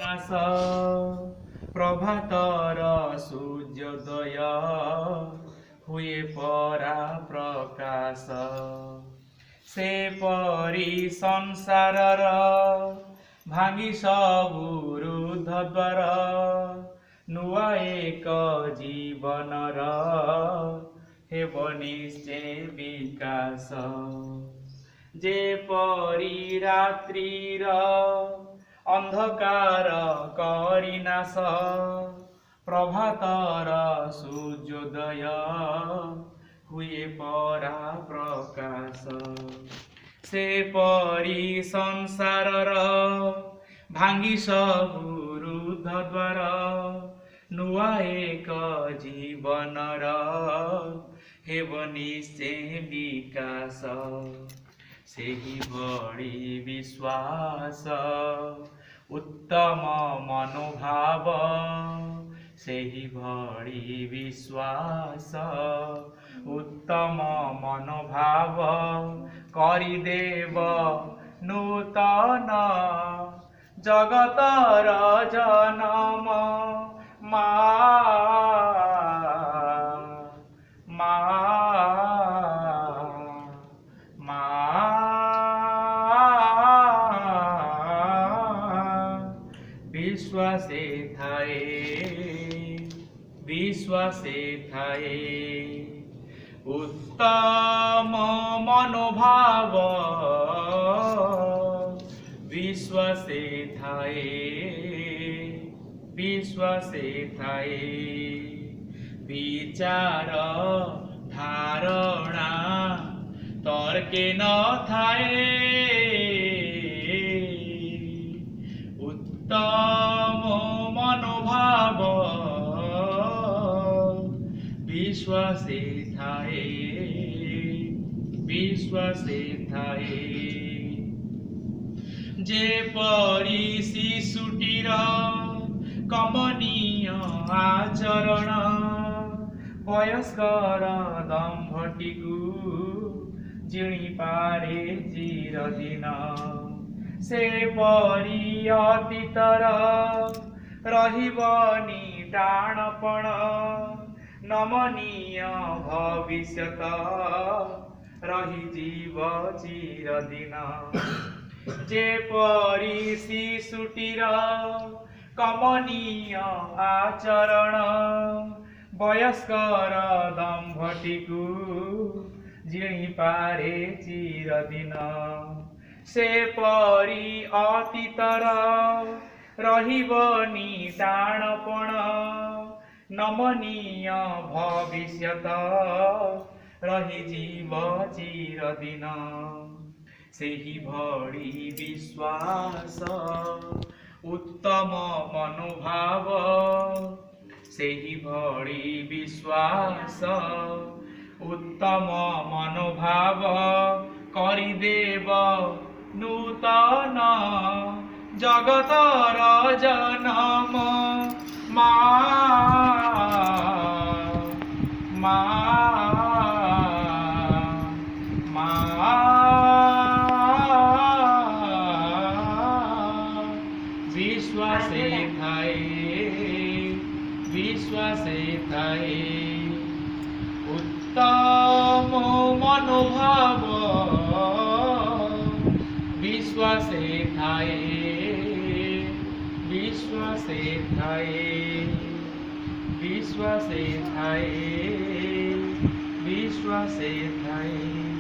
मास प्रभातर सूर्योदय हुए परा प्रकाश से परी संसारर भांगी सबुरु द्वार नुआ एक जीवनर हेब निश्चय विकास जे परी रात्रिर अंधकार करिनाश प्रभातर सूर्योदय हुए परा प्रकाश से परी संसारर भांगी सबुरु द्वार नुआ एक जीवनर हेब निश्चय विकास सेही भली विश्वास उत्तम मनोभाव सेही भली विश्वास उत्तम मनोभाव करिदेव नूतन जगतर जनम विश्वासे थाए उत्तम मनोभाव विश्वासे थाए विचार धारणा तर्के न थाए उत्तम मनोभाव विश्वासे थाए जे परी शिशुटीर कमनीय आचरण वयस्कर दम्भटीकु जिणी पारे चिरदिन से परी अतीतर रहिबनी टाणपण नमनीय भविष्यत रही जीव चिरदिन जे परी शिशुटीर कमनीय आचरण वयस्कर दम्भटीकु जिणी पारे चिरदिन से परी अतीतर रहिबनी टाणपण नमनीय भविष्यत रही जीव चिरदिन सेही भली विश्वास उत्तम मनोभाव सेही भली विश्वास उत्तम मनोभाव करिदेव नूतन जगतर जनम विश्वासे थाए उत्तम मनोभाव विश्वासे थाए विश्वासे थाए।